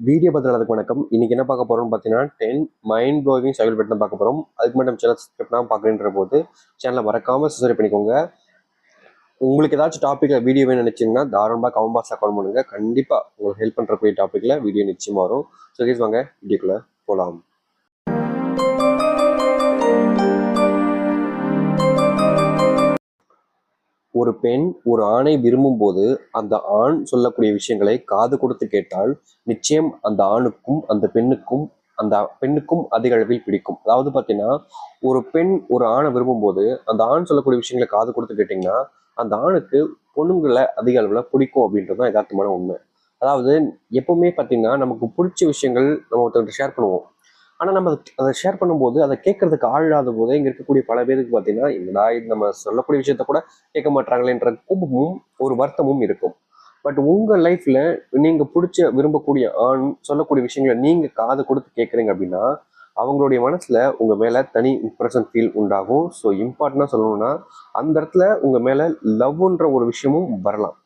Video பதிலாளருக்கு வணக்கம். இன்னைக்கு என்ன பார்க்க போறோம்னு பார்த்தீங்கன்னா 10 மைண்ட் ப்ளோவிங் சைக்கிள் பெட் தான் பார்க்க போறோம். அதுக்கு மட்டும் நம்ம சேனல் சப்ஸ்கிரைப் பண்ணாம பார்க்குறேன்ற போது சேனலை மறக்காம சப்ஸ்கிரைப் பண்ணிக்கோங்க. உங்களுக்கு ஏதாச்சும் டாப்பிக்ல வீடியோ வேணும்னு நினைச்சீங்கன்னா தாராளமாக கமெண்ட் பாக்ஸ் அக்கௌண்ட் பண்ணுங்க. கண்டிப்பா உங்களுக்கு ஹெல்ப் பண்றக்கூடிய டாப்பிக்ல வீடியோ நிச்சயமா வரும். ஸோ கேஸ் வாங்க வீடியோக்குள்ள போலாம். ஒரு பெண் ஒரு ஆணை விரும்பும் போது அந்த ஆண் சொல்லக்கூடிய விஷயங்களை காது கொடுத்து கேட்டால் நிச்சயம் அந்த ஆணுக்கும் அந்த பெண்ணுக்கும் அதிக அளவில் பிடிக்கும். அதாவது பார்த்தீங்கன்னா, ஒரு பெண் ஒரு ஆணை விரும்பும் போது அந்த ஆண் சொல்லக்கூடிய விஷயங்களை காது கொடுத்து கேட்டிங்கன்னா அந்த ஆணுக்கு பொண்ணுங்களை அதிக அளவில் பிடிக்கும் அப்படின்றது தான் யதார்த்தமான உண்மை. அதாவது எப்பவுமே பார்த்தீங்கன்னா நமக்கு பிடிச்ச விஷயங்கள் நம்ம ஒருத்தர்கிட்ட ஷேர் பண்ணுவோம். ஆனா நம்ம அதை ஷேர் பண்ணும்போது அதை கேட்கறதுக்கு ஆள் இல்லாத போதே இங்க இருக்கக்கூடிய பல பேருக்கு பார்த்தீங்கன்னா, என்னடா இது நம்ம சொல்லக்கூடிய விஷயத்த கூட கேட்க மாட்டாங்களேன்ற கோபமும் ஒரு வருத்தமும் இருக்கும். பட் உங்க லைஃப்ல நீங்க பிடிச்ச விரும்பக்கூடிய ஆண் சொல்லக்கூடிய விஷயங்களை நீங்க காது கொடுத்து கேட்குறீங்க அப்படின்னா அவங்களுடைய மனசுல உங்க மேல தனி இம்ப்ரெஷன் ஃபீல் உண்டாகும். ஸோ இம்பார்ட்டண்டா சொல்லணும்னா அந்த இடத்துல உங்க மேல லவ்ன்ற ஒரு விஷயமும் வரலாம்.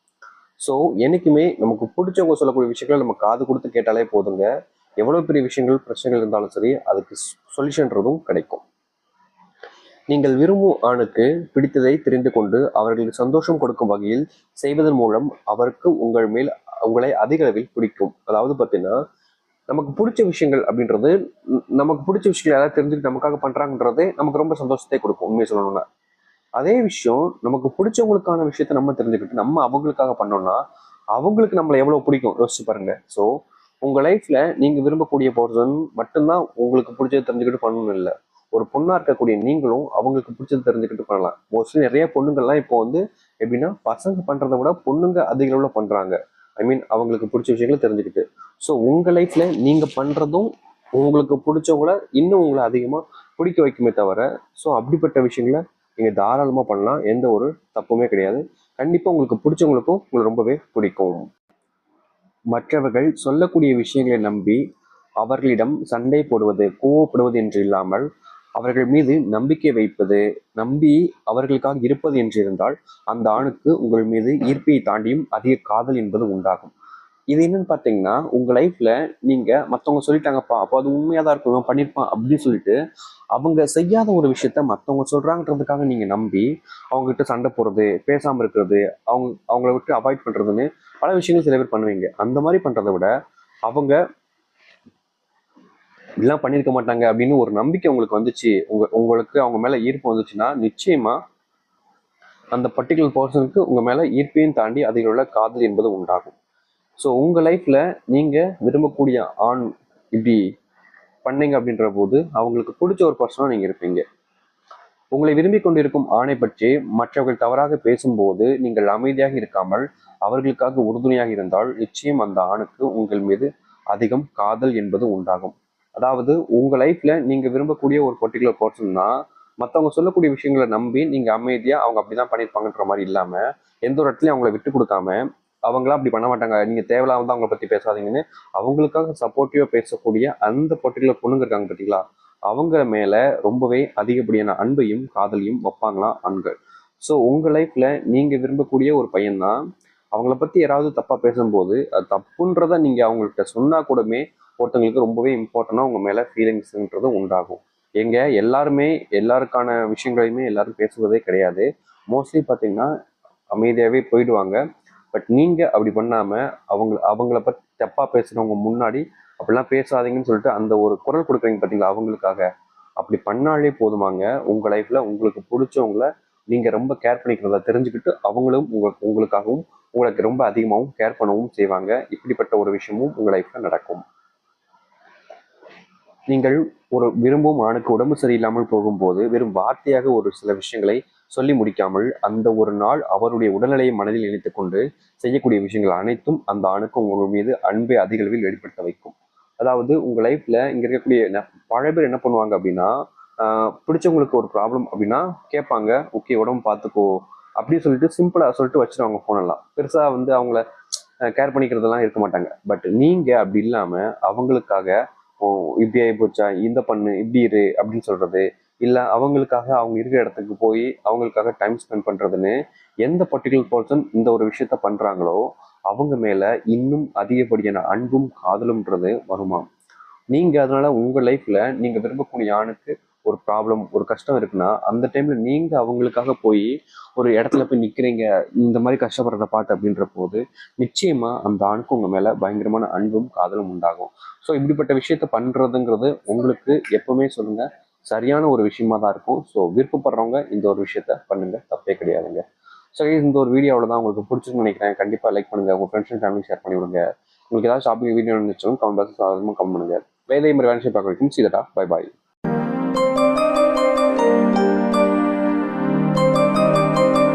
ஸோ என்னைக்குமே நமக்கு பிடிச்சவங்க சொல்லக்கூடிய விஷயங்களை நம்ம காது கொடுத்து கேட்டாலே போதுங்க. எவ்வளவு பெரிய விஷயங்கள் பிரச்சனைகள் இருந்தாலும் சரி அதுக்கு சொல்யூஷன்றதும் கிடைக்கும். நீங்கள் விரும்பும் ஆணுக்கு பிடித்ததை தெரிந்து கொண்டு அவர்களுக்கு சந்தோஷம் கொடுக்கும் வகையில் செய்வதன் மூலம் அவருக்கு உங்களை அதிக அளவில் பிடிக்கும். அதாவது பார்த்தீங்கன்னா, நமக்கு பிடிச்ச விஷயங்கள் அப்படின்றது நமக்கு பிடிச்ச விஷயங்கள் யாராவது தெரிஞ்சுட்டு நமக்காக பண்றாங்கன்றதே நமக்கு ரொம்ப சந்தோஷத்தை கொடுக்கும். உண்மையை சொல்லணும்னா அதே விஷயம் நமக்கு பிடிச்சவங்களுக்கான விஷயத்த நம்ம தெரிஞ்சுக்கிட்டு நம்ம அவங்களுக்காக பண்ணோம்னா அவங்களுக்கு நம்மளை எவ்வளவு பிடிக்கும் யோசிச்சு பாருங்க. ஸோ உங்க லைஃப்ல நீங்க விரும்பக்கூடிய பர்சன் மட்டும்தான் உங்களுக்கு பிடிச்சது தெரிஞ்சுக்கிட்டு பண்ணணும் இல்லை. ஒரு பொண்ணா இருக்கக்கூடிய நீங்களும் அவங்களுக்கு பிடிச்சது தெரிஞ்சுக்கிட்டு பண்ணலாம். மோஸ்ட்லி நிறைய பொண்ணுங்கள்லாம் இப்போ வந்து எப்படின்னா பசங்க பண்றதை விட பொண்ணுங்க அதிக அளவுல பண்றாங்க. ஐ மீன் அவங்களுக்கு பிடிச்ச விஷயங்களை தெரிஞ்சுக்கிட்டு. ஸோ உங்க லைஃப்ல நீங்க பண்றதும் உங்களுக்கு பிடிச்சவங்கள இன்னும் உங்களை அதிகமா பிடிக்க வைக்குமே தவிர, ஸோ அப்படிப்பட்ட விஷயங்களை நீங்க தாராளமா பண்ணலாம். எந்த ஒரு தப்புமே கிடையாது. கண்டிப்பா உங்களுக்கு பிடிச்சவங்களுக்கும் உங்களுக்கு ரொம்பவே பிடிக்கும். மற்றவர்கள் சொல்லக்கூடிய விஷயங்களை நம்பி அவர்களிடம் சண்டை போடுவது கோவப்படுவது என்று இல்லாமல் அவர்கள் மீது நம்பிக்கை வைப்பது, நம்பி அவர்களுக்காக இருப்பது என்று இருந்தால் அந்த ஆணுக்கு உங்கள் மீது ஈர்ப்பை தாண்டியும் அதிக காதல் என்பது உண்டாகும். இது என்னன்னு பார்த்தீங்கன்னா உங்க லைஃப்ல நீங்க மற்றவங்க சொல்லிட்டாங்கப்பா அப்போ அது உண்மையாக தான் இருக்கும், இவன் பண்ணியிருப்பான் அப்படின்னு சொல்லிட்டு அவங்க செய்யாத ஒரு விஷயத்த மற்றவங்க சொல்றாங்கன்றதுக்காக நீங்க நம்பி அவங்க கிட்ட சண்டை போடுறது, பேசாம இருக்கிறது, அவங்கள விட்டு அவாய்ட் பண்றதுன்னு பல விஷயங்கள் சில பேர் பண்ணுவீங்க. அந்த மாதிரி பண்றதை விட அவங்க இதெல்லாம் பண்ணியிருக்க மாட்டாங்க அப்படின்னு ஒரு நம்பிக்கை உங்களுக்கு வந்துச்சு, உங்களுக்கு அவங்க மேல ஈர்ப்பு வந்துச்சுன்னா நிச்சயமா அந்த பர்டிகுலர் பர்சனுக்கு உங்க மேல ஈர்ப்பையும் தாண்டி அதில் உள்ள காதல் என்பது உண்டாகும். ஸோ உங்க லைஃப்ல நீங்க விரும்பக்கூடிய ஆண் இப்படி பண்ணீங்க அப்படின்ற போது அவங்களுக்கு பிடிச்ச ஒரு பர்சனா நீங்க இருப்பீங்க. உங்களை விரும்பி கொண்டிருக்கும் ஆணை பற்றி மற்றவர்கள் தவறாக பேசும்போது நீங்கள் அமைதியாக இருக்காமல் அவர்களுக்காக உறுதுணையாக இருந்தால் நிச்சயம் அந்த ஆணுக்கு உங்கள் மீது அதிகம் காதல் என்பது உண்டாகும். அதாவது உங்க லைஃப்ல நீங்க விரும்பக்கூடிய ஒரு பர்டிகுலர் பர்சன் தான் மற்றவங்க சொல்லக்கூடிய விஷயங்களை நம்பி நீங்க அமைதியா அவங்க அப்படிதான் பண்ணியிருப்பாங்கன்ற மாதிரி இல்லாம எந்த ஒரு இடத்துலயும் அவங்கள விட்டு கொடுக்காம அவங்களாம் அப்படி பண்ண மாட்டாங்க, நீங்க தேவையில்லாம தான் அவங்கள பத்தி பேசாதீங்கன்னு அவங்களுக்காக சப்போர்ட்டிவா பேசக்கூடிய அந்த பர்டிகுலர் பொண்ணுங்க இருக்காங்க பார்த்தீங்களா, அவங்க மேல ரொம்பவே அதிகப்படியான அன்பையும் காதலையும் வைப்பாங்களாம் ஆண்கள். ஸோ உங்க லைஃப்ல நீங்க விரும்பக்கூடிய ஒரு பையன் தான் அவங்கள பத்தி யாராவது தப்பா பேசும்போது அது தப்புன்றத நீங்க அவங்கள்ட்ட சொன்னா கூடமே ஒருத்தங்களுக்கு ரொம்பவே இம்பார்ட்டண்டா உங்க மேல ஃபீலிங்ஸ்ன்றது உண்டாகும். எங்க எல்லாருமே எல்லாருக்கான விஷயங்களையுமே எல்லாரும் பேசுவதே கிடையாது. மோஸ்ட்லி பார்த்தீங்கன்னா அமைதியாவே போயிடுவாங்க. பட் நீங்க அப்படி பண்ணாம அவங்கள பத்தி தப்பா பேசுறவங்க முன்னாடி அப்படிலாம் பேசாதீங்கன்னு சொல்லிட்டு அந்த ஒரு குரல் கொடுக்குறீங்க பார்த்தீங்களா அவங்களுக்காக, அப்படி பண்ணாலே போதுமாங்க. உங்க லைஃப்ல உங்களுக்கு பிடிச்சவங்கள நீங்க ரொம்ப கேர் பண்ணிக்கிறதா தெரிஞ்சுக்கிட்டு அவங்களும் உங்களுக்காகவும் உங்களுக்கு ரொம்ப அதிகமாகவும் கேர் பண்ணவும் செய்வாங்க. இப்படிப்பட்ட ஒரு விஷயமும் உங்க லைஃப்ல நடக்கும். நீங்கள் ஒரு விரும்பும் ஆணுக்கு உடம்பு சரியில்லாமல் போகும்போது வெறும் வார்த்தையாக ஒரு சில விஷயங்களை சொல்லி முடிக்காமல் அந்த ஒரு நாள் அவருடைய உடல்நிலையை மனதில் நினைத்துக் கொண்டு செய்யக்கூடிய விஷயங்கள் அனைத்தும் அந்த ஆணுக்கு உங்கள் மீது அன்பை அதிக அளவில் வெளிப்படுத்த வைக்கும். அதாவது உங்க லைஃப்ல இங்க இருக்கக்கூடிய பல பேர் என்ன பண்ணுவாங்க அப்படின்னா, பிடிச்சவங்களுக்கு ஒரு ப்ராப்ளம் அப்படின்னா கேட்பாங்க, ஓகே உடம்பு பார்த்துக்கோ அப்படின்னு சொல்லிட்டு சிம்பிளா சொல்லிட்டு வச்சிருவாங்க போனெல்லாம். பெருசா வந்து அவங்கள கேர் பண்ணிக்கிறதெல்லாம் இருக்க மாட்டாங்க. பட் நீங்க அப்படி இல்லாம அவங்களுக்காக ஓ இப்படி ஆகி போச்சா இந்த பண்ணு இப்படி இரு அப்படின்னு சொல்றது, இல்ல அவங்களுக்காக அவங்க இருக்கிற இடத்துக்கு போய் அவங்களுக்காக டைம் ஸ்பெண்ட் பண்றதுன்னு எந்த பர்டிகுலர் பர்சன் இந்த ஒரு விஷயத்த பண்றாங்களோ அவங்க மேல இன்னும் அதிகப்படியான அன்பும் காதலும்ன்றது வருமாம். நீங்க அதனால உங்க லைஃப்ல நீங்க விரும்பக்கூடிய ஆணுக்கு ஒரு ப்ராப்ளம், ஒரு கஷ்டம் இருக்குன்னா, அந்த டைம்ல நீங்க அவங்களுக்காக போய் ஒரு இடத்துல போய் நிக்கிறீங்க, இந்த மாதிரி கஷ்டப்படுறத பார்த்து அப்படின்ற போது, நிச்சயமா அந்த ஆணுக்கு உங்க மேல பயங்கரமான அன்பும், காதலும் உண்டாகும். ஸோ இப்படிப்பட்ட விஷயத்த பண்றதுங்கிறது உங்களுக்கு எப்பவுமே சொல்லுங்க, சரியான ஒரு விஷயமா தான் இருக்கும். ஸோ விருப்பப்படுறவங்க இந்த ஒரு விஷயத்த பண்ணுங்க, தப்பே கிடையாதுங்க. ஸோ இந்த ஒரு வீடியோ அவ்வளோதான், உங்களுக்கு பிடிச்சிருக்குன்னு நினைக்கிறேன். கண்டிப்பா லைக் பண்ணுங்க, உங்க ஃப்ரெண்ட்ஸ் அண்ட் ஃபேமிலி ஷேர் பண்ணி விடுங்க. உங்களுக்கு ஏதாவது ஷாப்பிங் வீடியோ இருந்துச்சுன்னா கமெண்ட் பாக்ஸ் கமெண்ட் பண்ணுங்க. இதே மாதிரி வேலை பார்க்க வரைக்கும் சீதா. Bye bye.